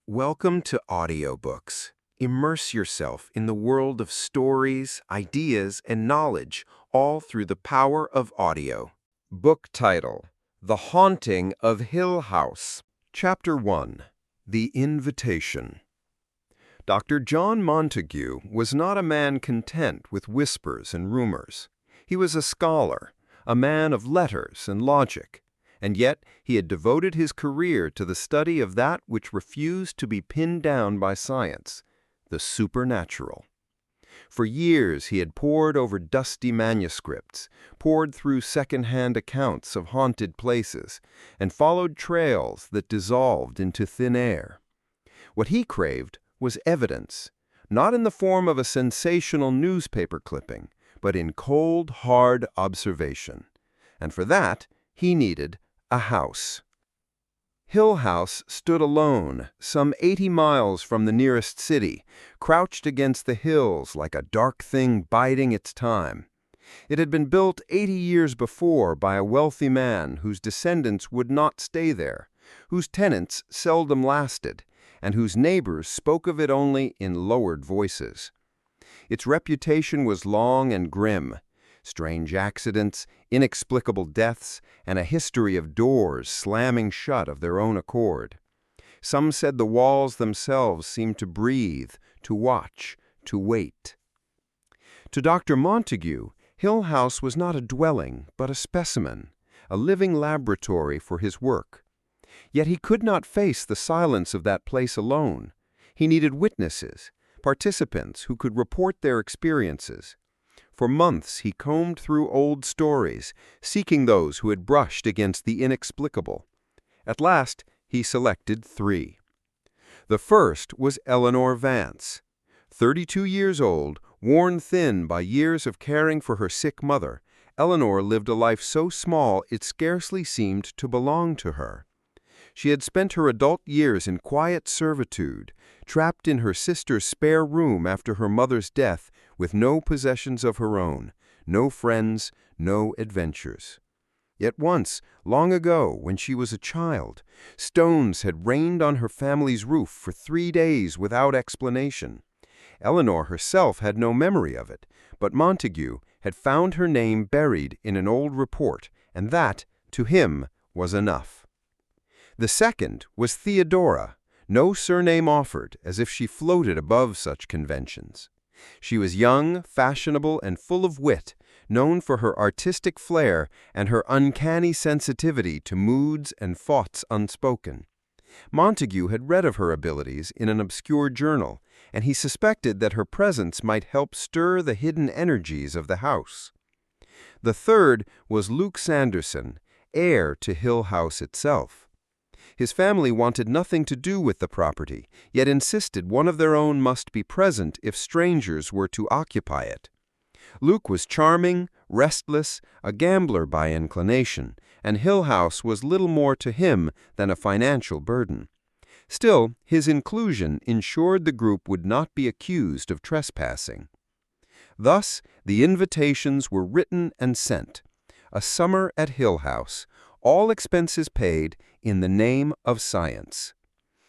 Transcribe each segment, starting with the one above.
Welcome to Audiobooks. Immerse yourself in the world of stories, ideas, and knowledge, all through the power of audio. Book title: The Haunting of Hill House. Chapter 1. The Invitation. Dr. John Montague was not a man content with whispers and rumors. He was a scholar, a man of letters and logic, and yet he had devoted his career to the study of that which refused to be pinned down by science, the supernatural. For years he had pored over dusty manuscripts, pored through second-hand accounts of haunted places, and followed trails that dissolved into thin air. What he craved was evidence, not in the form of a sensational newspaper clipping, but in cold, hard observation. And for that, he needed a house. Hill House stood alone, some 80 miles from the nearest city, crouched against the hills like a dark thing biding its time. It had been built 80 years before by a wealthy man whose descendants would not stay there, whose tenants seldom lasted, and whose neighbors spoke of it only in lowered voices. Its reputation was long and grim. Strange accidents, inexplicable deaths, and a history of doors slamming shut of their own accord. Some said the walls themselves seemed to breathe, to watch, to wait. To Dr. Montague, Hill House was not a dwelling, but a specimen, a living laboratory for his work. Yet he could not face the silence of that place alone. He needed witnesses, participants who could report their experiences. For months he combed through old stories, seeking those who had brushed against the inexplicable. At last he selected 3. The first was Eleanor Vance. 32 years old, worn thin by years of caring for her sick mother, Eleanor lived a life so small it scarcely seemed to belong to her. She had spent her adult years in quiet servitude, trapped in her sister's spare room after her mother's death, with no possessions of her own, no friends, no adventures. Yet once, long ago, when she was a child, stones had rained on her family's roof for 3 days without explanation. Eleanor herself had no memory of it, but Montague had found her name buried in an old report, and that, to him, was enough. The second was Theodora, no surname offered, as if she floated above such conventions. She was young, fashionable, and full of wit, known for her artistic flair and her uncanny sensitivity to moods and thoughts unspoken. Montague had read of her abilities in an obscure journal, and he suspected that her presence might help stir the hidden energies of the house. The third was Luke Sanderson, heir to Hill House itself. His family wanted nothing to do with the property, yet insisted one of their own must be present if strangers were to occupy it. Luke was charming, restless, a gambler by inclination, and Hill House was little more to him than a financial burden. Still, his inclusion ensured the group would not be accused of trespassing. Thus, the invitations were written and sent. A summer at Hill House, all expenses paid, in the name of science.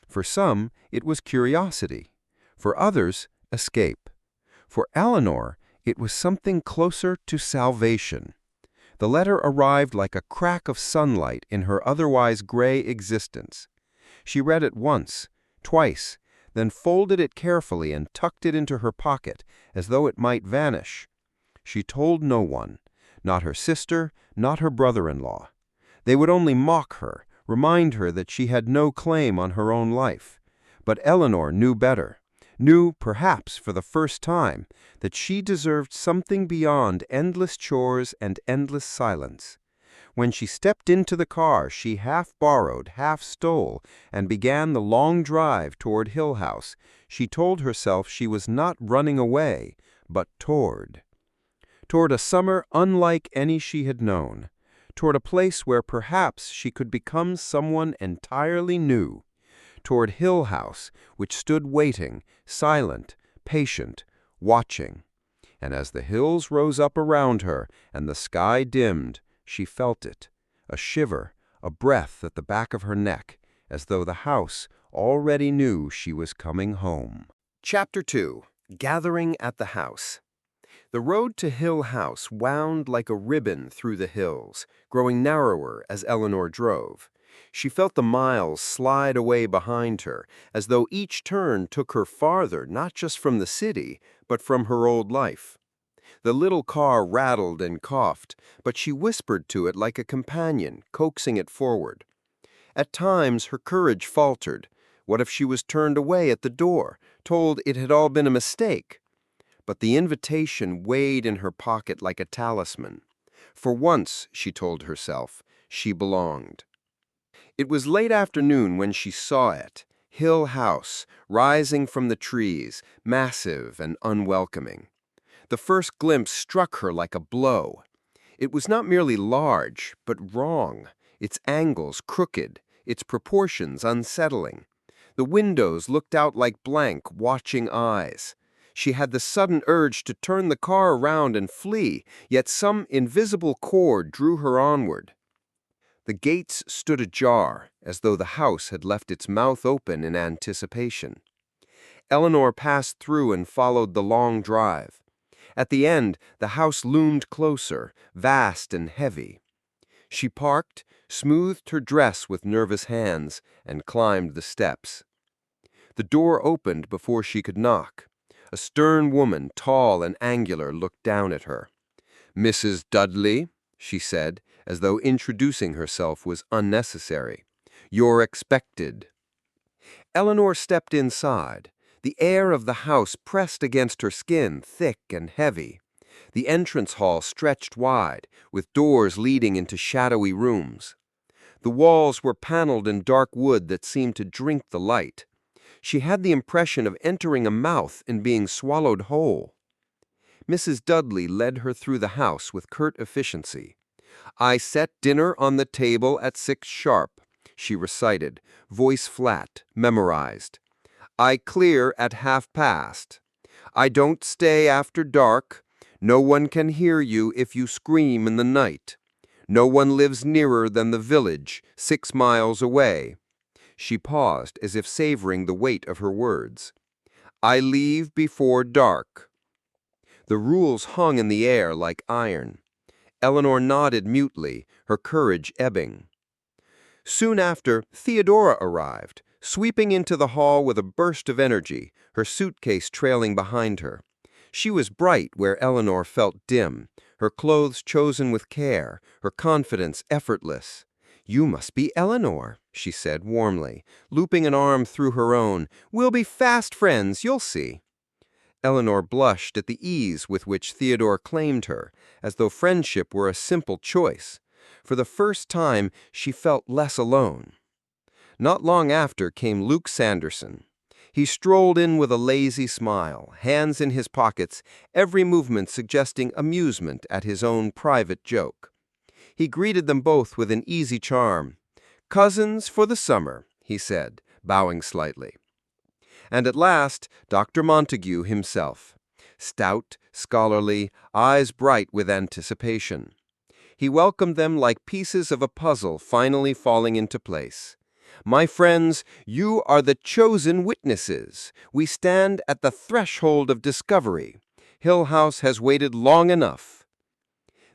For some, it was curiosity. For others, escape. For Eleanor, it was something closer to salvation. The letter arrived like a crack of sunlight in her otherwise gray existence. She read it once, twice, then folded it carefully and tucked it into her pocket as though it might vanish. She told no one, not her sister, not her brother-in-law. They would only mock her, remind her that she had no claim on her own life. But Eleanor knew better, knew, perhaps for the first time, that she deserved something beyond endless chores and endless silence. When she stepped into the car, she half borrowed, half stole, and began the long drive toward Hill House, she told herself she was not running away, but toward a summer unlike any she had known, toward a place where perhaps she could become someone entirely new, toward Hill House, which stood waiting, silent, patient, watching. And as the hills rose up around her and the sky dimmed, she felt it, a shiver, a breath at the back of her neck, as though the house, already knew she was coming home. Chapter 2. Gathering at the House. The road to Hill House wound like a ribbon through the hills, growing narrower as Eleanor drove. She felt the miles slide away behind her, as though each turn took her farther not just from the city, but from her old life. The little car rattled and coughed, but she whispered to it like a companion, coaxing it forward. At times her courage faltered. What if she was turned away at the door, told it had all been a mistake? But the invitation weighed in her pocket like a talisman. For once, she told herself, she belonged. It was late afternoon when she saw it, Hill House, rising from the trees, massive and unwelcoming. The first glimpse struck her like a blow. It was not merely large, but wrong, its angles crooked, its proportions unsettling. The windows looked out like blank, watching eyes. She had the sudden urge to turn the car around and flee, yet some invisible cord drew her onward. The gates stood ajar, as though the house had left its mouth open in anticipation. Eleanor passed through and followed the long drive. At the end, the house loomed closer, vast and heavy. She parked, smoothed her dress with nervous hands, and climbed the steps. The door opened before she could knock. A stern woman, tall and angular, looked down at her. "Mrs. Dudley," she said, as though introducing herself was unnecessary. "You're expected." Eleanor stepped inside. The air of the house pressed against her skin, thick and heavy. The entrance hall stretched wide, with doors leading into shadowy rooms. The walls were paneled in dark wood that seemed to drink the light. She had the impression of entering a mouth and being swallowed whole. Mrs. Dudley led her through the house with curt efficiency. "I set dinner on the table at 6 sharp," she recited, voice flat, memorized. "I clear at 1/2 past. I don't stay after dark. No one can hear you if you scream in the night. No one lives nearer than the village, 6 miles away." She paused as if savoring the weight of her words. "I leave before dark." The rules hung in the air like iron. Eleanor nodded mutely, her courage ebbing. Soon after, Theodora arrived, sweeping into the hall with a burst of energy, her suitcase trailing behind her. She was bright where Eleanor felt dim, her clothes chosen with care, her confidence effortless. "You must be Eleanor," she said warmly, looping an arm through her own. "We'll be fast friends, you'll see." Eleanor blushed at the ease with which Theodore claimed her, as though friendship were a simple choice. For the first time, she felt less alone. Not long after came Luke Sanderson. He strolled in with a lazy smile, hands in his pockets, every movement suggesting amusement at his own private joke. He greeted them both with an easy charm. "Cousins for the summer," he said, bowing slightly. And at last, Dr. Montague himself. Stout, scholarly, eyes bright with anticipation. He welcomed them like pieces of a puzzle finally falling into place. "My friends, you are the chosen witnesses. We stand at the threshold of discovery. Hill House has waited long enough."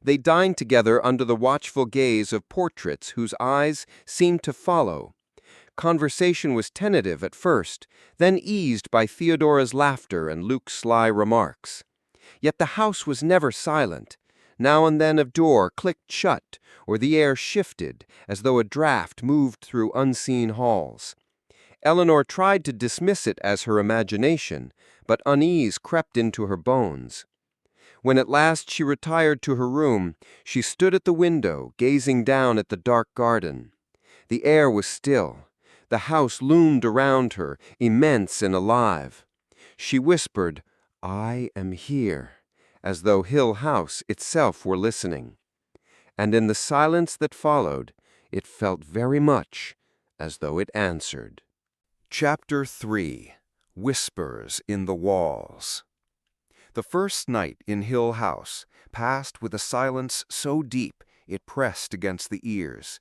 They dined together under the watchful gaze of portraits whose eyes seemed to follow. Conversation was tentative at first, then eased by Theodora's laughter and Luke's sly remarks. Yet the house was never silent. Now and then a door clicked shut, or the air shifted, as though a draft moved through unseen halls. Eleanor tried to dismiss it as her imagination, but unease crept into her bones. When at last she retired to her room, she stood at the window, gazing down at the dark garden. The air was still. The house loomed around her, immense and alive. She whispered, "I am here," as though Hill House itself were listening. And in the silence that followed, it felt very much as though it answered. Chapter 3. Whispers in the Walls. The first night in Hill House passed with a silence so deep it pressed against the ears.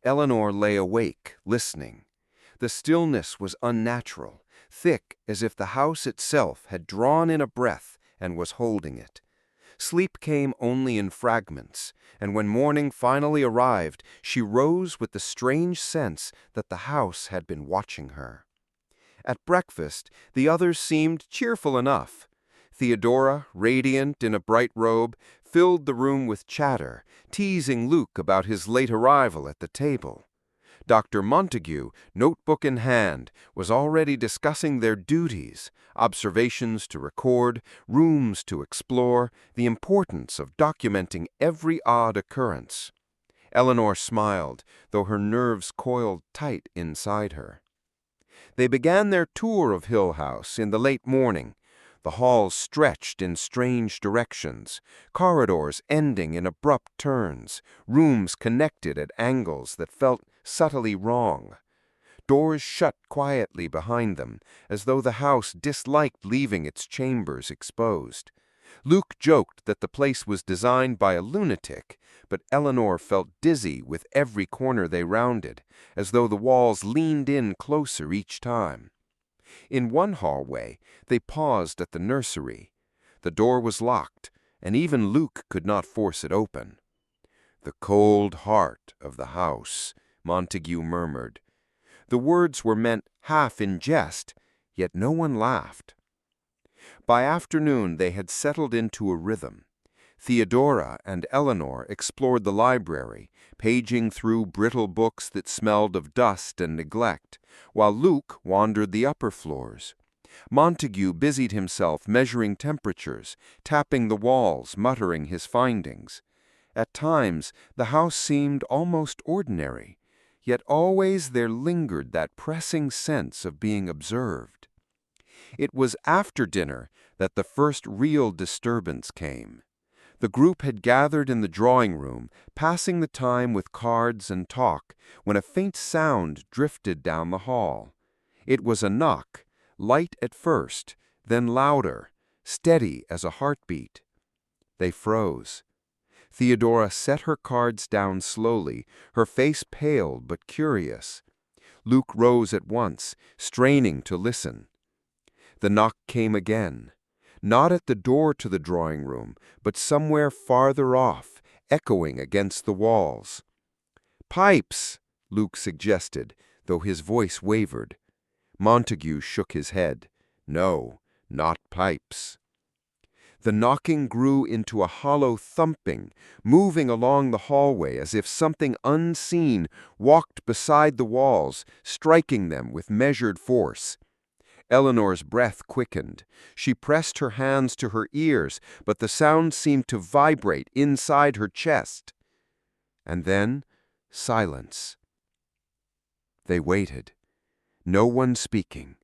Eleanor lay awake, listening. The stillness was unnatural, thick as if the house itself had drawn in a breath and was holding it. Sleep came only in fragments, and when morning finally arrived, she rose with the strange sense that the house had been watching her. At breakfast, the others seemed cheerful enough. Theodora, radiant in a bright robe, filled the room with chatter, teasing Luke about his late arrival at the table. Dr. Montague, notebook in hand, was already discussing their duties, observations to record, rooms to explore, the importance of documenting every odd occurrence. Eleanor smiled, though her nerves coiled tight inside her. They began their tour of Hill House in the late morning. The halls stretched in strange directions, corridors ending in abrupt turns, rooms connected at angles that felt subtly wrong. Doors shut quietly behind them, as though the house disliked leaving its chambers exposed. Luke joked that the place was designed by a lunatic, but Eleanor felt dizzy with every corner they rounded, as though the walls leaned in closer each time. In one hallway, they paused at the nursery. The door was locked, and even Luke could not force it open. "The cold heart of the house," Montague murmured. The words were meant half in jest, yet no one laughed. By afternoon they had settled into a rhythm. Theodora and Eleanor explored the library, paging through brittle books that smelled of dust and neglect, while Luke wandered the upper floors. Montague busied himself measuring temperatures, tapping the walls, muttering his findings. At times, the house seemed almost ordinary, yet always there lingered that pressing sense of being observed. It was after dinner that the first real disturbance came. The group had gathered in the drawing room, passing the time with cards and talk, when a faint sound drifted down the hall. It was a knock, light at first, then louder, steady as a heartbeat. They froze. Theodora set her cards down slowly, her face pale but curious. Luke rose at once, straining to listen. The knock came again. Not at the door to the drawing room, but somewhere farther off, echoing against the walls. "Pipes," Luke suggested, though his voice wavered. Montague shook his head. "No, not pipes." The knocking grew into a hollow thumping, moving along the hallway as if something unseen walked beside the walls, striking them with measured force. Eleanor's breath quickened. She pressed her hands to her ears, but the sound seemed to vibrate inside her chest. And then, silence. They waited, no one speaking,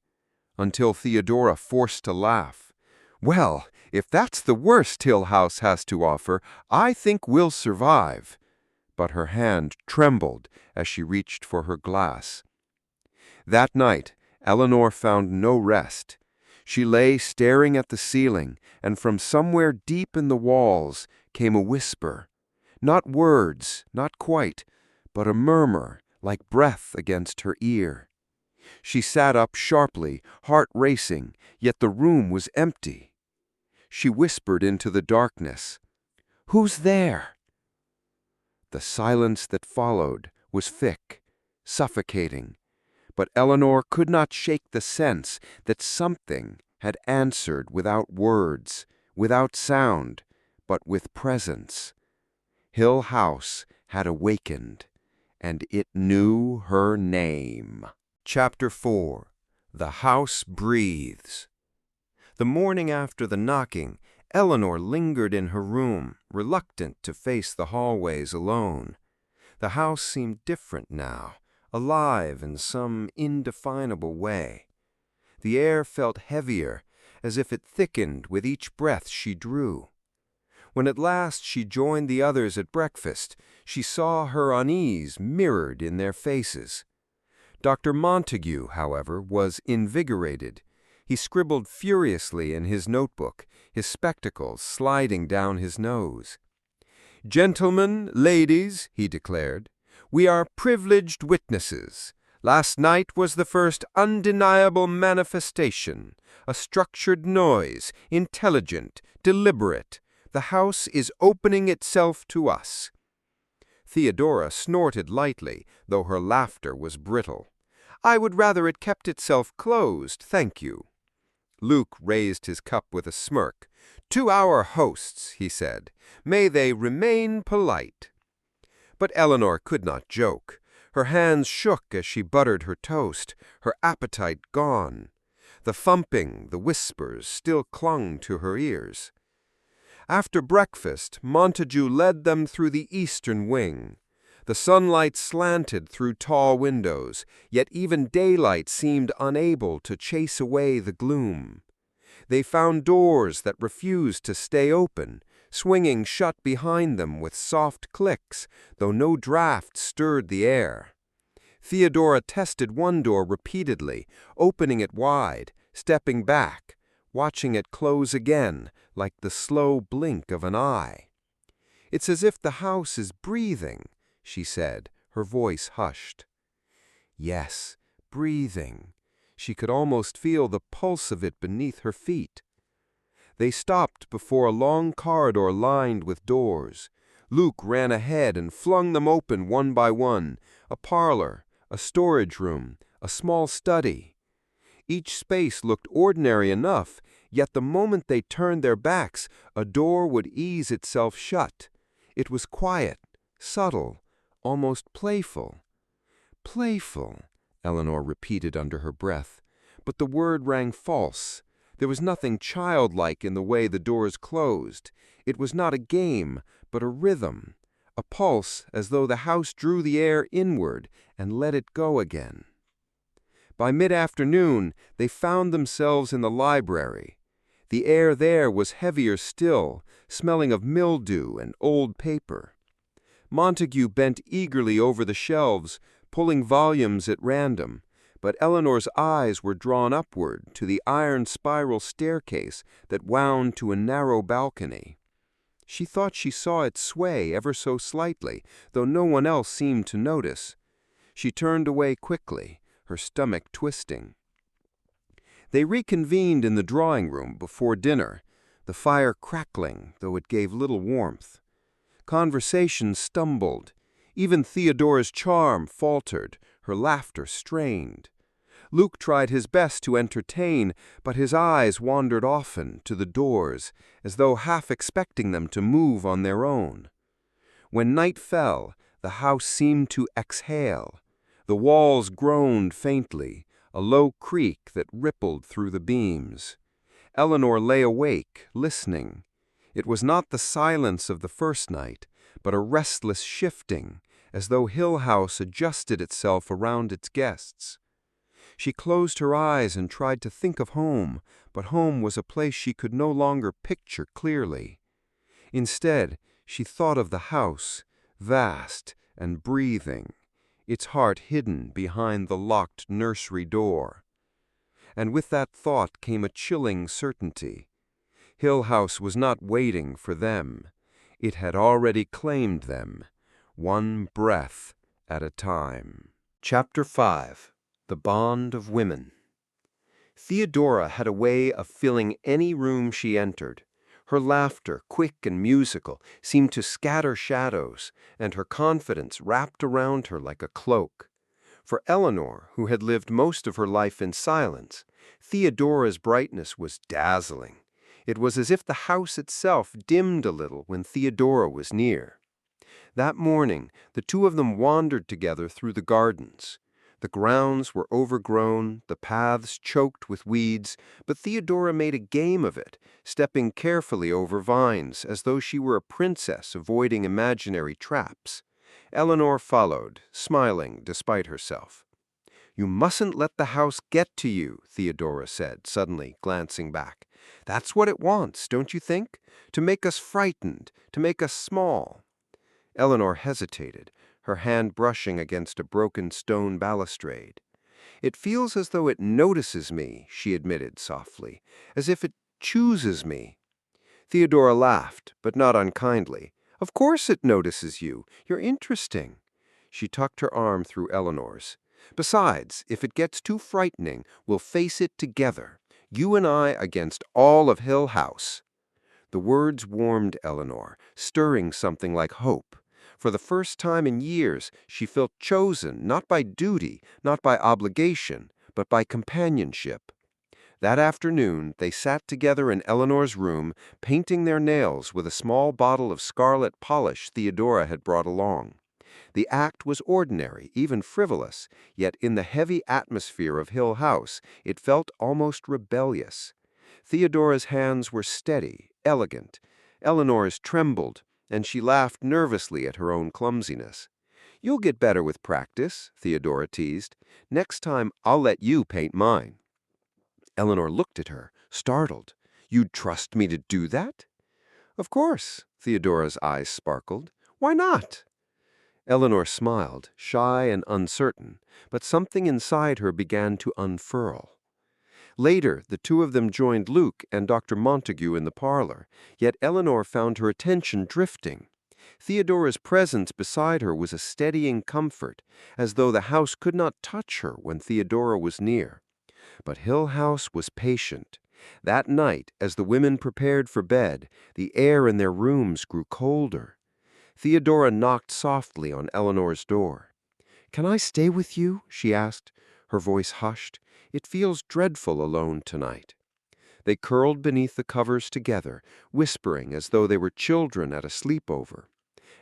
until Theodora forced a laugh. "Well, if that's the worst Hill House has to offer, I think we'll survive." But her hand trembled as she reached for her glass. That night, Eleanor found no rest. She lay staring at the ceiling, and from somewhere deep in the walls came a whisper. Not words, not quite, but a murmur, like breath against her ear. She sat up sharply, heart racing, yet the room was empty. She whispered into the darkness, "Who's there?" The silence that followed was thick, suffocating, but Eleanor could not shake the sense that something had answered without words, without sound, but with presence. Hill House had awakened, and it knew her name. Chapter 4. The House Breathes. The morning after the knocking, Eleanor lingered in her room, reluctant to face the hallways alone. The house seemed different now, alive in some indefinable way. The air felt heavier, as if it thickened with each breath she drew. When at last she joined the others at breakfast, she saw her unease mirrored in their faces. Dr. Montague, however, was invigorated. He scribbled furiously in his notebook, his spectacles sliding down his nose. "Gentlemen, ladies," he declared, "we are privileged witnesses. Last night was the first undeniable manifestation, a structured noise, intelligent, deliberate. The house is opening itself to us." Theodora snorted lightly, though her laughter was brittle. "I would rather it kept itself closed, thank you." Luke raised his cup with a smirk. "To our hosts," he said. "May they remain polite." But Eleanor could not joke. Her hands shook as she buttered her toast, her appetite gone. The thumping, the whispers, still clung to her ears. After breakfast, Montague led them through the eastern wing. The sunlight slanted through tall windows, yet even daylight seemed unable to chase away the gloom. They found doors that refused to stay open, swinging shut behind them with soft clicks, though no draft stirred the air. Theodora tested one door repeatedly, opening it wide, stepping back, watching it close again, like the slow blink of an eye. "It's as if the house is breathing," she said, her voice hushed. Yes, breathing. She could almost feel the pulse of it beneath her feet. They stopped before a long corridor lined with doors. Luke ran ahead and flung them open one by one. A parlor, a storage room, a small study. Each space looked ordinary enough, yet the moment they turned their backs, a door would ease itself shut. It was quiet, subtle, almost playful. "Playful," Eleanor repeated under her breath, but the word rang false. There was nothing childlike in the way the doors closed. It was not a game, but a rhythm, a pulse as though the house drew the air inward and let it go again. By mid-afternoon, they found themselves in the library. The air there was heavier still, smelling of mildew and old paper. Montague bent eagerly over the shelves, pulling volumes at random, but Eleanor's eyes were drawn upward to the iron spiral staircase that wound to a narrow balcony. She thought she saw it sway ever so slightly, though no one else seemed to notice. She turned away quickly, her stomach twisting. They reconvened in the drawing-room before dinner, the fire crackling, though it gave little warmth. Conversation stumbled. Even Theodora's charm faltered, her laughter strained. Luke tried his best to entertain, but his eyes wandered often to the doors, as though half expecting them to move on their own. When night fell, the house seemed to exhale. The walls groaned faintly, a low creak that rippled through the beams. Eleanor lay awake, listening. It was not the silence of the first night, but a restless shifting, as though Hill House adjusted itself around its guests. She closed her eyes and tried to think of home, but home was a place she could no longer picture clearly. Instead, she thought of the house, vast and breathing, its heart hidden behind the locked nursery door. And with that thought came a chilling certainty. Hill House was not waiting for them. It had already claimed them, one breath at a time. Chapter 5. The Bond of Women. Theodora had a way of filling any room she entered. Her laughter, quick and musical, seemed to scatter shadows, and her confidence wrapped around her like a cloak. For Eleanor, who had lived most of her life in silence, Theodora's brightness was dazzling. It was as if the house itself dimmed a little when Theodora was near. That morning, the two of them wandered together through the gardens. The grounds were overgrown, the paths choked with weeds, but Theodora made a game of it, stepping carefully over vines as though she were a princess avoiding imaginary traps. Eleanor followed, smiling despite herself. "You mustn't let the house get to you," Theodora said, suddenly glancing back. "That's what it wants, don't you think? To make us frightened, to make us small." Eleanor hesitated, her hand brushing against a broken stone balustrade. "It feels as though it notices me," she admitted softly, "as if it chooses me." Theodora laughed, but not unkindly. "Of course it notices you. You're interesting." She tucked her arm through Eleanor's. Besides, if it gets too frightening, we'll face it together, you and I against all of Hill House." The words warmed Eleanor, stirring something like hope. For the first time in years, she felt chosen not by duty, not by obligation, but by companionship. That afternoon, they sat together in Eleanor's room, painting their nails with a small bottle of scarlet polish Theodora had brought along. The act was ordinary, even frivolous, yet in the heavy atmosphere of Hill House, it felt almost rebellious. Theodora's hands were steady, elegant. Eleanor's trembled, and she laughed nervously at her own clumsiness. "You'll get better with practice," Theodora teased. "Next time, I'll let you paint mine." Eleanor looked at her, startled. "You'd trust me to do that?" "Of course," Theodora's eyes sparkled. "Why not?" Eleanor smiled, shy and uncertain, but something inside her began to unfurl. Later, the two of them joined Luke and Dr. Montague in the parlor, yet Eleanor found her attention drifting. Theodora's presence beside her was a steadying comfort, as though the house could not touch her when Theodora was near. But Hill House was patient. That night, as the women prepared for bed, the air in their rooms grew colder. Theodora knocked softly on Eleanor's door. "Can I stay with you?" she asked, her voice hushed. "It feels dreadful alone tonight." They curled beneath the covers together, whispering as though they were children at a sleepover.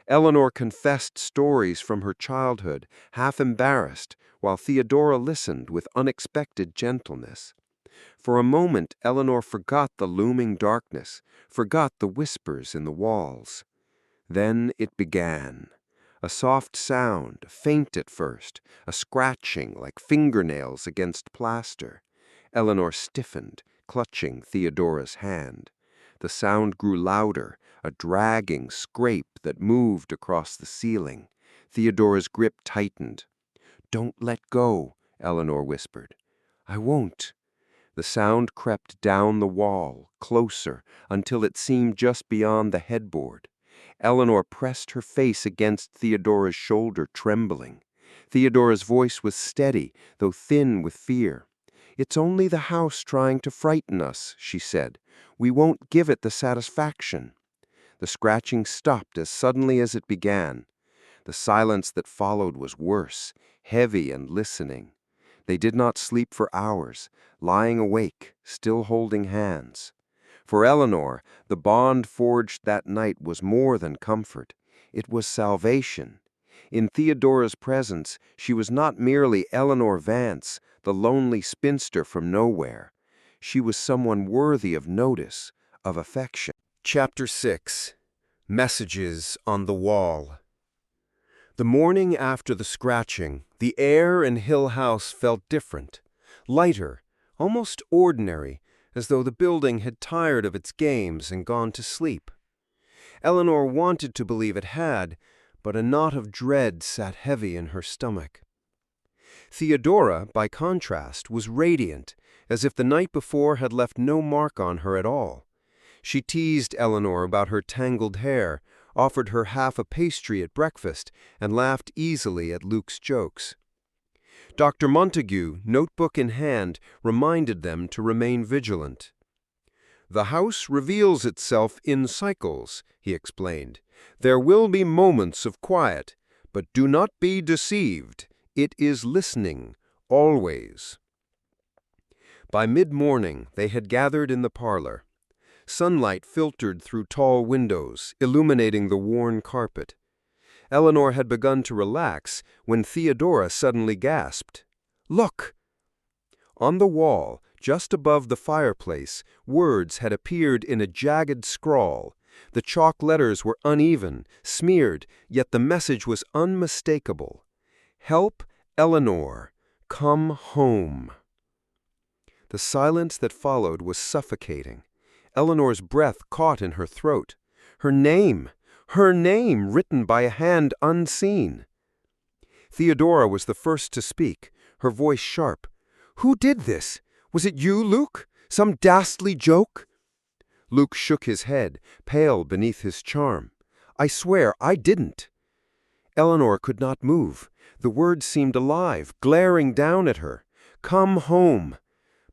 Eleanor confessed stories from her childhood, half embarrassed, while Theodora listened with unexpected gentleness. For a moment, Eleanor forgot the looming darkness, forgot the whispers in the walls. Then it began. A soft sound, faint at first, a scratching like fingernails against plaster. Eleanor stiffened, clutching Theodora's hand. The sound grew louder, a dragging scrape that moved across the ceiling. Theodora's grip tightened. "Don't let go," Eleanor whispered. "I won't." The sound crept down the wall, closer, until it seemed just beyond the headboard. Eleanor pressed her face against Theodora's shoulder, trembling. Theodora's voice was steady, though thin with fear. "It's only the house trying to frighten us," she said. "We won't give it the satisfaction." The scratching stopped as suddenly as it began. The silence that followed was worse, heavy and listening. They did not sleep for hours, lying awake, still holding hands. For Eleanor, the bond forged that night was more than comfort. It was salvation. In Theodora's presence, she was not merely Eleanor Vance, the lonely spinster from nowhere. She was someone worthy of notice, of affection. Chapter 6. Messages on the Wall. The morning after the scratching, the air in Hill House felt different, lighter, almost ordinary, as though the building had tired of its games and gone to sleep. Eleanor wanted to believe it had, but a knot of dread sat heavy in her stomach. Theodora, by contrast, was radiant, as if the night before had left no mark on her at all. She teased Eleanor about her tangled hair, offered her half a pastry at breakfast, and laughed easily at Luke's jokes. Dr. Montague, notebook in hand, reminded them to remain vigilant. "The house reveals itself in cycles," he explained. "There will be moments of quiet, but do not be deceived. It is listening, always." By mid-morning, they had gathered in the parlor. Sunlight filtered through tall windows, illuminating the worn carpet. Eleanor had begun to relax when Theodora suddenly gasped. "Look!" On the wall, just above the fireplace, words had appeared in a jagged scrawl. The chalk letters were uneven, smeared, yet the message was unmistakable. "Help Eleanor. Come home." The silence that followed was suffocating. Eleanor's breath caught in her throat. Her name written by a hand unseen. Theodora was the first to speak, her voice sharp. "Who did this? Was it you, Luke? Some dastardly joke?" Luke shook his head, pale beneath his charm. "I swear I didn't." Eleanor could not move. The words seemed alive, glaring down at her. Come home.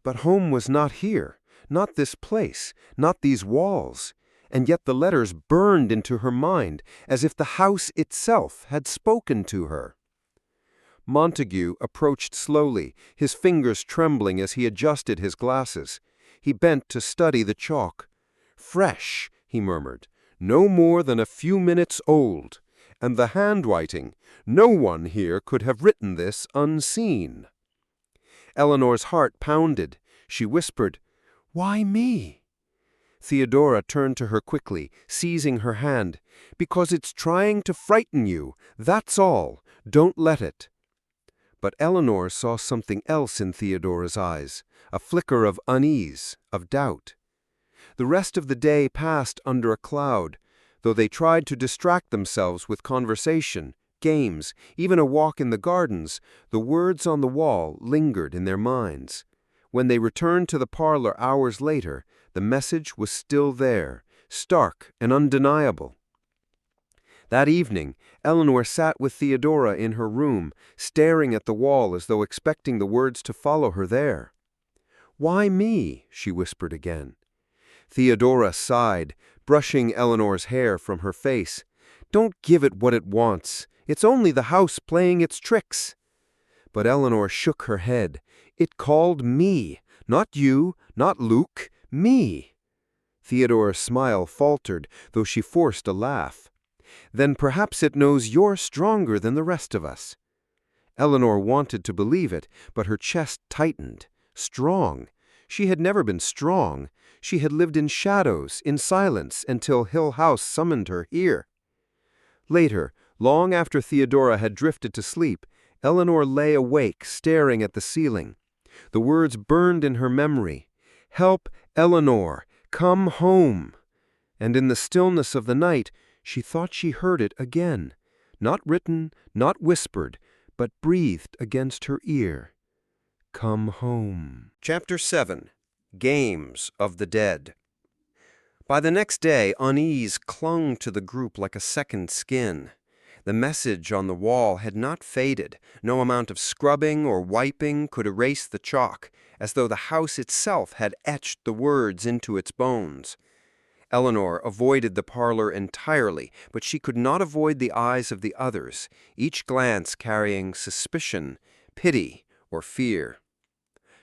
But home was not here, not this place, not these walls. And yet the letters burned into her mind, as if the house itself had spoken to her. Montague approached slowly, his fingers trembling as he adjusted his glasses. He bent to study the chalk. Fresh, he murmured, no more than a few minutes old. And the handwriting, no one here could have written this unseen. Eleanor's heart pounded. She whispered, "Why me?" Theodora turned to her quickly, seizing her hand. "Because it's trying to frighten you, that's all. Don't let it." But Eleanor saw something else in Theodora's eyes, a flicker of unease, of doubt. The rest of the day passed under a cloud, though they tried to distract themselves with conversation, games, even a walk in the gardens. The words on the wall lingered in their minds. When they returned to the parlor hours later, the message was still there, stark and undeniable. That evening, Eleanor sat with Theodora in her room, staring at the wall as though expecting the words to follow her there. "Why me?" she whispered again. Theodora sighed, brushing Eleanor's hair from her face. "Don't give it what it wants. It's only the house playing its tricks." But Eleanor shook her head. "It called me. Not you, not Luke, me." Theodora's smile faltered, though she forced a laugh. "Then perhaps it knows you're stronger than the rest of us." Eleanor wanted to believe it, but her chest tightened. Strong. She had never been strong. She had lived in shadows, in silence, until Hill House summoned her here. Later, long after Theodora had drifted to sleep, Eleanor lay awake, staring at the ceiling. The words burned in her memory. "Help, Eleanor! Come home!" And in the stillness of the night, she thought she heard it again. Not written, not whispered, but breathed against her ear. "Come home." Chapter 7. Games of the Dead. By the next day, unease clung to the group like a second skin. The message on the wall had not faded. No amount of scrubbing or wiping could erase the chalk, as though the house itself had etched the words into its bones. Eleanor avoided the parlor entirely, but she could not avoid the eyes of the others, each glance carrying suspicion, pity, or fear.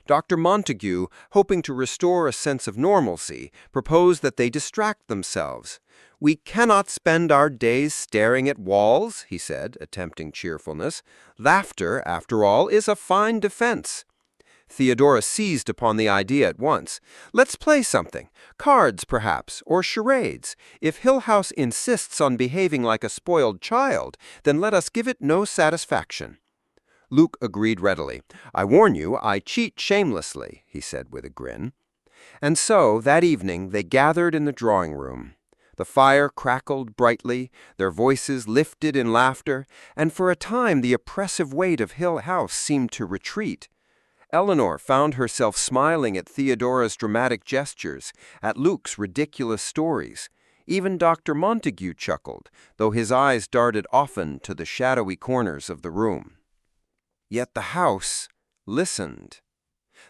Dr. Montague, hoping to restore a sense of normalcy, proposed that they distract themselves. "We cannot spend our days staring at walls," he said, attempting cheerfulness. "Laughter, after all, is a fine defense." Theodora seized upon the idea at once. "Let's play something. Cards, perhaps, or charades. If Hill House insists on behaving like a spoiled child, then let us give it no satisfaction." Luke agreed readily. "I warn you, I cheat shamelessly," he said with a grin. And so, that evening, they gathered in the drawing room. The fire crackled brightly, their voices lifted in laughter, and for a time the oppressive weight of Hill House seemed to retreat. Eleanor found herself smiling at Theodora's dramatic gestures, at Luke's ridiculous stories. Even Dr. Montague chuckled, though his eyes darted often to the shadowy corners of the room. Yet the house listened.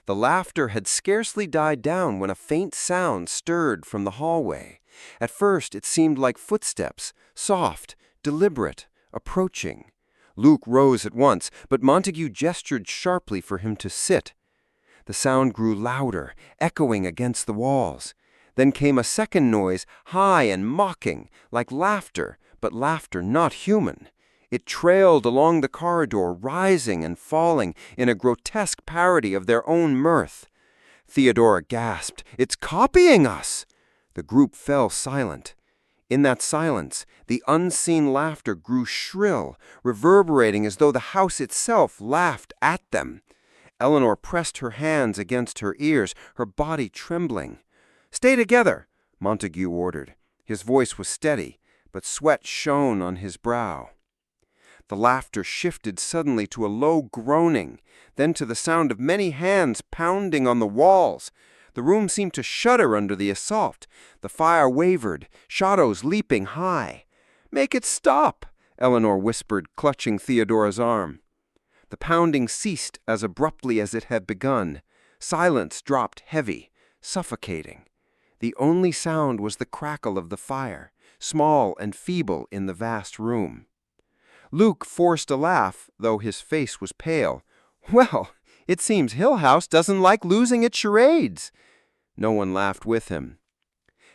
The laughter had scarcely died down when a faint sound stirred from the hallway. At first it seemed like footsteps, soft, deliberate, approaching. Luke rose at once, but Montague gestured sharply for him to sit. The sound grew louder, echoing against the walls. Then came a second noise, high and mocking, like laughter, but laughter not human. It trailed along the corridor, rising and falling in a grotesque parody of their own mirth. Theodora gasped, "It's copying us!" The group fell silent. In that silence, the unseen laughter grew shrill, reverberating as though the house itself laughed at them. Eleanor pressed her hands against her ears, her body trembling. "Stay together," Montague ordered. His voice was steady, but sweat shone on his brow. The laughter shifted suddenly to a low groaning, then to the sound of many hands pounding on the walls. The room seemed to shudder under the assault. The fire wavered, shadows leaping high. "Make it stop!" Eleanor whispered, clutching Theodora's arm. The pounding ceased as abruptly as it had begun. Silence dropped heavy, suffocating. The only sound was the crackle of the fire, small and feeble in the vast room. Luke forced a laugh, though his face was pale. "Well, it seems Hill House doesn't like losing at charades." No one laughed with him.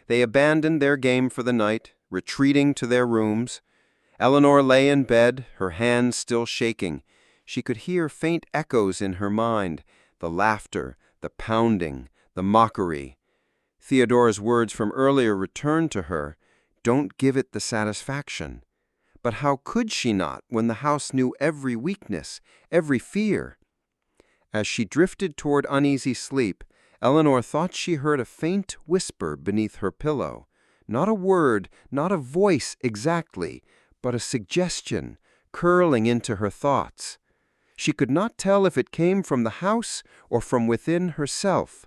They abandoned their game for the night, retreating to their rooms. Eleanor lay in bed, her hands still shaking. She could hear faint echoes in her mind, the laughter, the pounding, the mockery. Theodora's words from earlier returned to her. Don't give it the satisfaction. But how could she not when the house knew every weakness, every fear? As she drifted toward uneasy sleep, Eleanor thought she heard a faint whisper beneath her pillow. Not a word, not a voice exactly, but a suggestion curling into her thoughts. She could not tell if it came from the house or from within herself.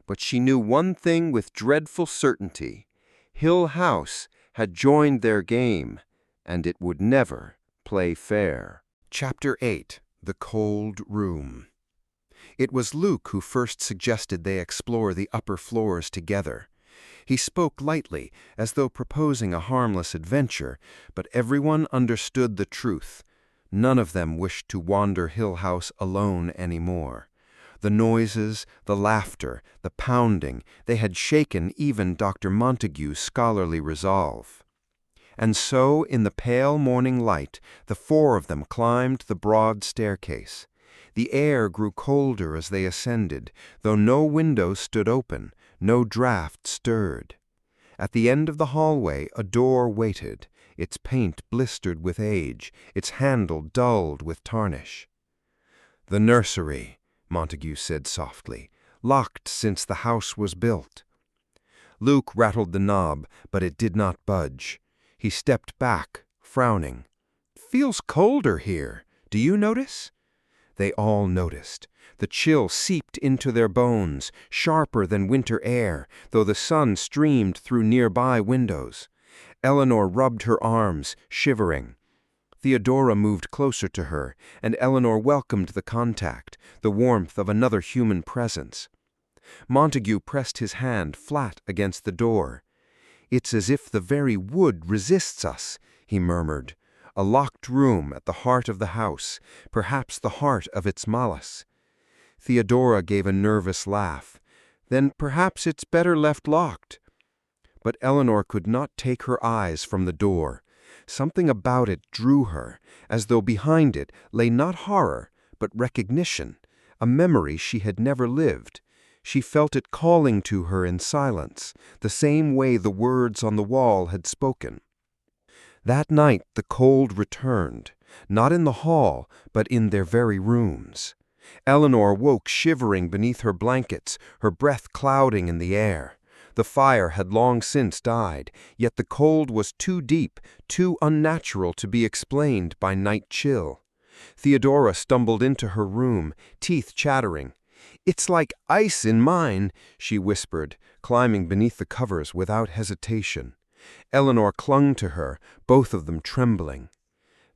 But she knew one thing with dreadful certainty. Hill House had joined their game, and it would never play fair. Chapter 8. The Cold Room. It was Luke who first suggested they explore the upper floors together. He spoke lightly, as though proposing a harmless adventure, but everyone understood the truth. None of them wished to wander Hill House alone anymore. The noises, the laughter, the pounding, they had shaken even Dr. Montague's scholarly resolve. And so, in the pale morning light, the four of them climbed the broad staircase. The air grew colder as they ascended, though no windows stood open, no draught stirred. At the end of the hallway a door waited, its paint blistered with age, its handle dulled with tarnish. "The nursery," Montague said softly, "locked since the house was built." Luke rattled the knob, but it did not budge. He stepped back, frowning. "Feels colder here. Do you notice?" They all noticed. The chill seeped into their bones, sharper than winter air, though the sun streamed through nearby windows. Eleanor rubbed her arms, shivering. Theodora moved closer to her, and Eleanor welcomed the contact, the warmth of another human presence. Montague pressed his hand flat against the door. "It's as if the very wood resists us," he murmured. "A locked room at the heart of the house, perhaps the heart of its malice." Theodora gave a nervous laugh. "Then perhaps it's better left locked." But Eleanor could not take her eyes from the door. Something about it drew her, as though behind it lay not horror, but recognition, a memory she had never lived. She felt it calling to her in silence, the same way the words on the wall had spoken. That night the cold returned, not in the hall, but in their very rooms. Eleanor woke shivering beneath her blankets, her breath clouding in the air. The fire had long since died, yet the cold was too deep, too unnatural to be explained by night chill. Theodora stumbled into her room, teeth chattering. "It's like ice in mine," she whispered, climbing beneath the covers without hesitation. Eleanor clung to her, both of them trembling.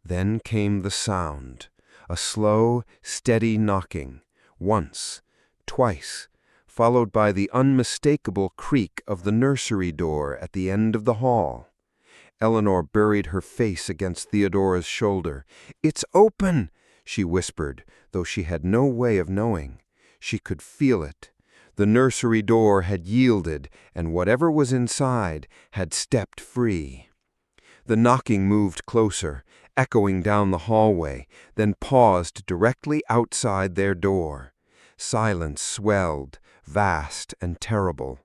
Then came the sound, a slow, steady knocking, once, twice, followed by the unmistakable creak of the nursery door at the end of the hall. Eleanor buried her face against Theodora's shoulder. "It's open," she whispered, though she had no way of knowing. She could feel it. The nursery door had yielded, and whatever was inside had stepped free. The knocking moved closer, echoing down the hallway, then paused directly outside their door. Silence swelled, vast and terrible.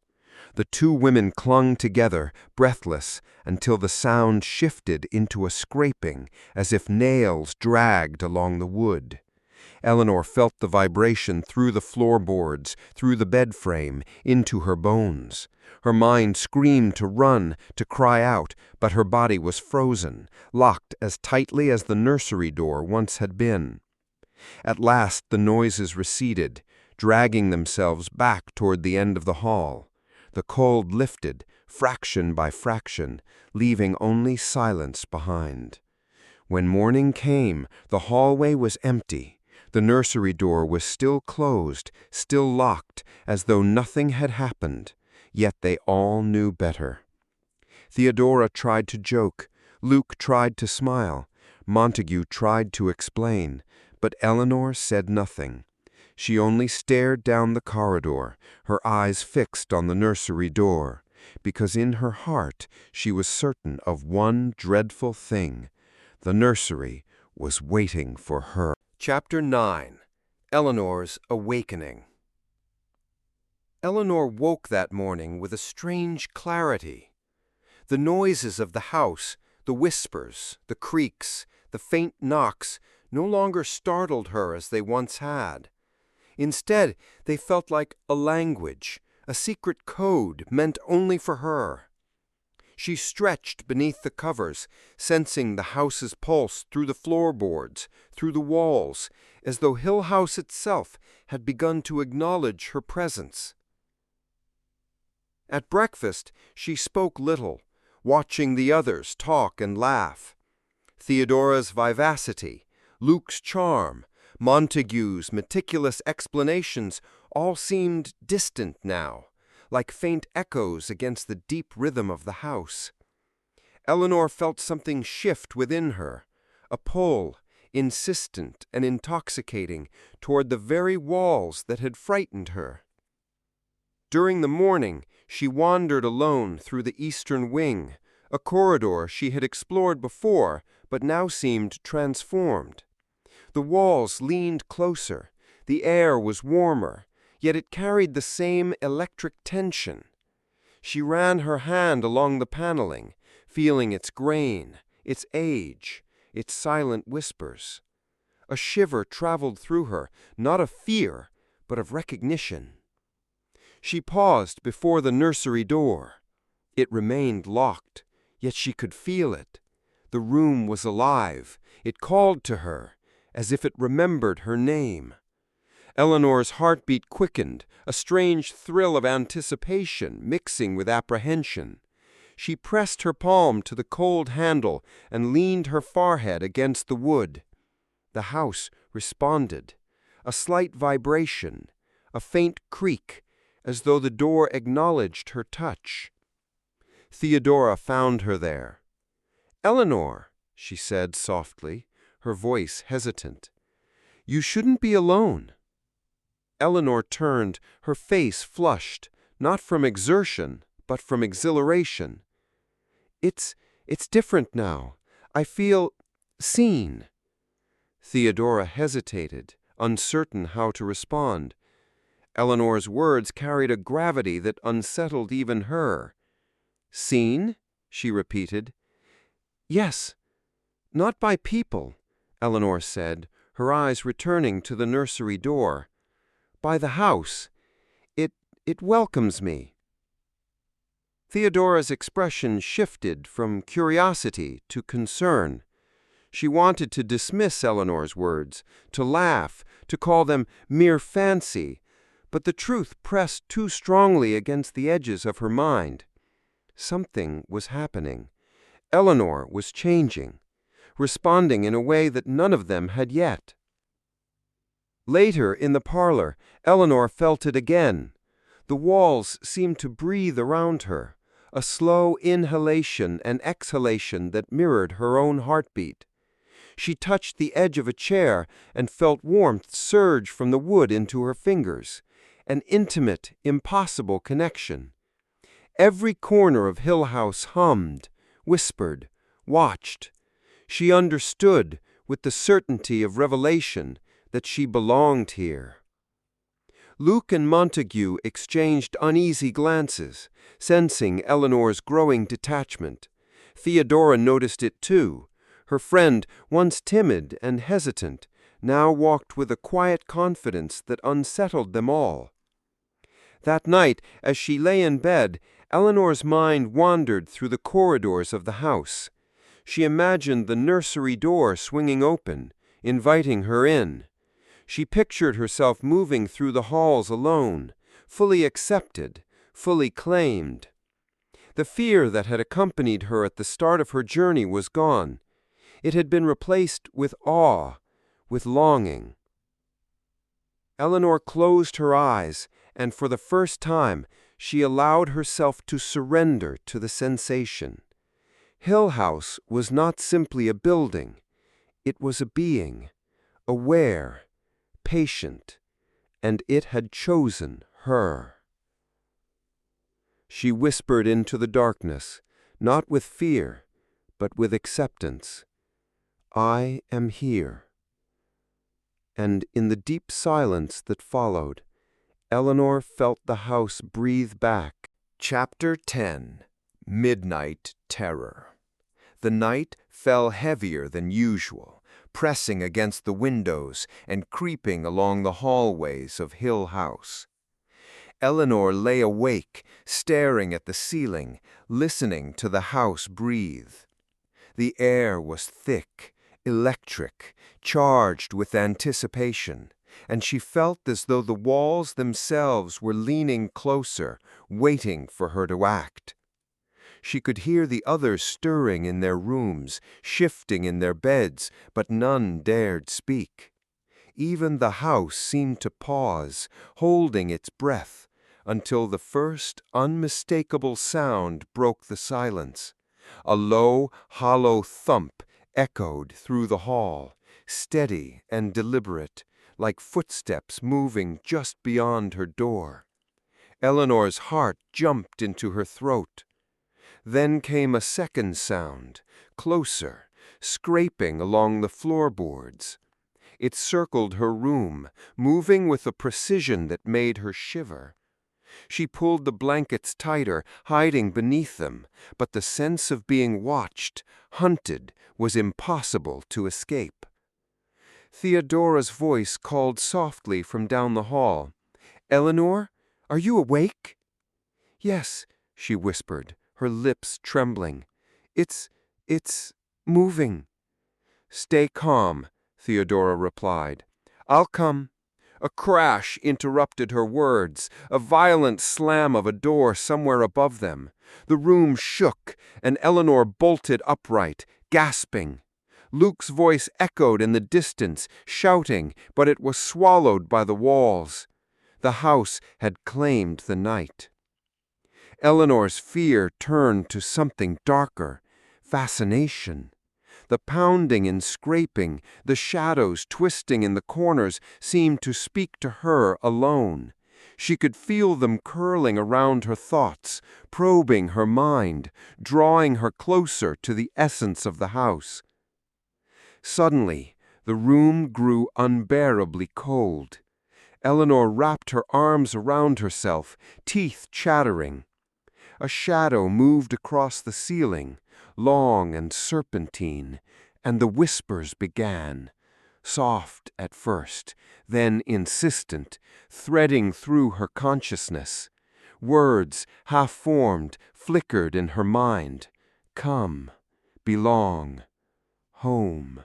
The two women clung together, breathless, until the sound shifted into a scraping, as if nails dragged along the wood. Eleanor felt the vibration through the floorboards, through the bed frame, into her bones. Her mind screamed to run, to cry out, but her body was frozen, locked as tightly as the nursery door once had been. At last the noises receded, dragging themselves back toward the end of the hall. The cold lifted, fraction by fraction, leaving only silence behind. When morning came, the hallway was empty. The nursery door was still closed, still locked, as though nothing had happened. Yet they all knew better. Theodora tried to joke. Luke tried to smile. Montague tried to explain. But Eleanor said nothing. She only stared down the corridor, her eyes fixed on the nursery door, because in her heart she was certain of one dreadful thing. The nursery was waiting for her. Chapter 9. Eleanor's Awakening. Eleanor woke that morning with a strange clarity. The noises of the house, the whispers, the creaks, the faint knocks, no longer startled her as they once had. Instead, they felt like a language, a secret code meant only for her. She stretched beneath the covers, sensing the house's pulse through the floorboards, through the walls, as though Hill House itself had begun to acknowledge her presence. At breakfast, she spoke little, watching the others talk and laugh. Theodora's vivacity, Luke's charm, Montague's meticulous explanations all seemed distant now, like faint echoes against the deep rhythm of the house. Eleanor felt something shift within her, a pull, insistent and intoxicating, toward the very walls that had frightened her. During the morning, she wandered alone through the eastern wing, a corridor she had explored before, but now seemed transformed. The walls leaned closer, the air was warmer, yet it carried the same electric tension. She ran her hand along the paneling, feeling its grain, its age, its silent whispers. A shiver traveled through her, not of fear, but of recognition. She paused before the nursery door. It remained locked, yet she could feel it. The room was alive. It called to her, as if it remembered her name. Eleanor's heartbeat quickened, a strange thrill of anticipation mixing with apprehension. She pressed her palm to the cold handle and leaned her forehead against the wood. The house responded. A slight vibration, a faint creak, as though the door acknowledged her touch. Theodora found her there. "Eleanor," she said softly, her voice hesitant. "You shouldn't be alone." Eleanor turned, her face flushed, not from exertion, but from exhilaration. It's different now. I feel seen." Theodora hesitated, uncertain how to respond. Eleanor's words carried a gravity that unsettled even her. "Seen?" she repeated. "Yes. Not by people," Eleanor said, her eyes returning to the nursery door. "By the house. It welcomes me." Theodora's expression shifted from curiosity to concern. She wanted to dismiss Eleanor's words, to laugh, to call them mere fancy, but the truth pressed too strongly against the edges of her mind. Something was happening. Eleanor was changing, responding in a way that none of them had yet. Later, in the parlor, Eleanor felt it again. The walls seemed to breathe around her, a slow inhalation and exhalation that mirrored her own heartbeat. She touched the edge of a chair and felt warmth surge from the wood into her fingers, an intimate, impossible connection. Every corner of Hill House hummed, whispered, watched. She understood, with the certainty of revelation, that she belonged here. Luke and Montague exchanged uneasy glances, sensing Eleanor's growing detachment. Theodora noticed it too. Her friend, once timid and hesitant, now walked with a quiet confidence that unsettled them all. That night, as she lay in bed, Eleanor's mind wandered through the corridors of the house. She imagined the nursery door swinging open, inviting her in. She pictured herself moving through the halls alone, fully accepted, fully claimed. The fear that had accompanied her at the start of her journey was gone. It had been replaced with awe, with longing. Eleanor closed her eyes, and for the first time she allowed herself to surrender to the sensation. Hill House was not simply a building. It was a being, aware, patient, and it had chosen her. She whispered into the darkness, not with fear, but with acceptance. I am here. And in the deep silence that followed, Eleanor felt the house breathe back. Chapter 10. Midnight Terror. The night fell heavier than usual, pressing against the windows and creeping along the hallways of Hill House. Eleanor lay awake, staring at the ceiling, listening to the house breathe. The air was thick, electric, charged with anticipation, and she felt as though the walls themselves were leaning closer, waiting for her to act. She could hear the others stirring in their rooms, shifting in their beds, but none dared speak. Even the house seemed to pause, holding its breath, until the first unmistakable sound broke the silence. A low, hollow thump echoed through the hall, steady and deliberate, like footsteps moving just beyond her door. Eleanor's heart jumped into her throat. Then came a second sound, closer, scraping along the floorboards. It circled her room, moving with a precision that made her shiver. She pulled the blankets tighter, hiding beneath them, but the sense of being watched, hunted, was impossible to escape. Theodora's voice called softly from down the hall. "Eleanor, are you awake?" "Yes," she whispered, her lips trembling. It's moving." "Stay calm," Theodora replied. "I'll come." A crash interrupted her words, a violent slam of a door somewhere above them. The room shook, and Eleanor bolted upright, gasping. Luke's voice echoed in the distance, shouting, but it was swallowed by the walls. The house had claimed the night. Eleanor's fear turned to something darker, fascination. The pounding and scraping, the shadows twisting in the corners seemed to speak to her alone. She could feel them curling around her thoughts, probing her mind, drawing her closer to the essence of the house. Suddenly, the room grew unbearably cold. Eleanor wrapped her arms around herself, teeth chattering. A shadow moved across the ceiling, long and serpentine, and the whispers began, soft at first, then insistent, threading through her consciousness. Words, half-formed, flickered in her mind. Come, belong, home.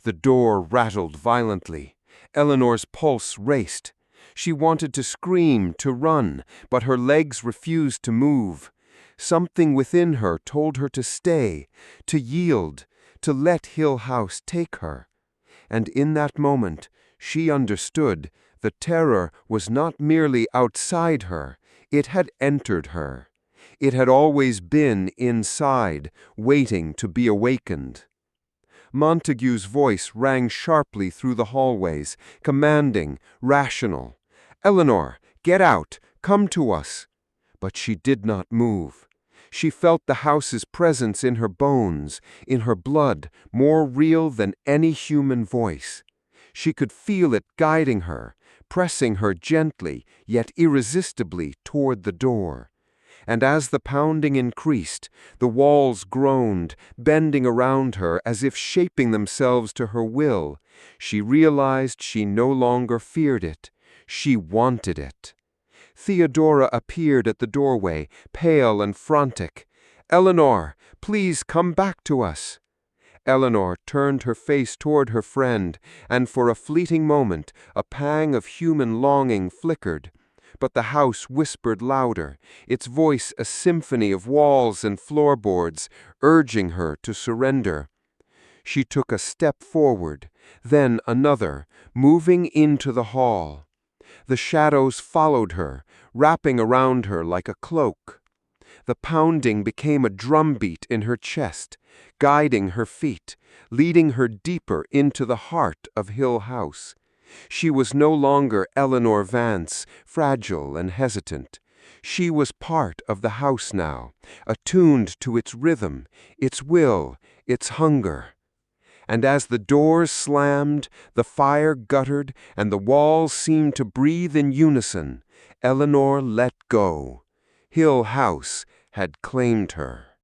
The door rattled violently. Eleanor's pulse raced. She wanted to scream, to run, but her legs refused to move. Something within her told her to stay, to yield, to let Hill House take her. And in that moment, she understood the terror was not merely outside her, it had entered her. It had always been inside, waiting to be awakened. Montague's voice rang sharply through the hallways, commanding, rational. "Eleanor, get out, come to us." But she did not move. She felt the house's presence in her bones, in her blood, more real than any human voice. She could feel it guiding her, pressing her gently, yet irresistibly toward the door. And as the pounding increased, the walls groaned, bending around her as if shaping themselves to her will. She realized she no longer feared it. She wanted it. Theodora appeared at the doorway, pale and frantic. "Eleanor, please come back to us." Eleanor turned her face toward her friend, and for a fleeting moment a pang of human longing flickered. But the house whispered louder, its voice a symphony of walls and floorboards, urging her to surrender. She took a step forward, then another, moving into the hall. The shadows followed her, wrapping around her like a cloak. The pounding became a drumbeat in her chest, guiding her feet, leading her deeper into the heart of Hill House. She was no longer Eleanor Vance, fragile and hesitant. She was part of the house now, attuned to its rhythm, its will, its hunger. And as the doors slammed, the fire guttered, and the walls seemed to breathe in unison, Eleanor let go. Hill House had claimed her.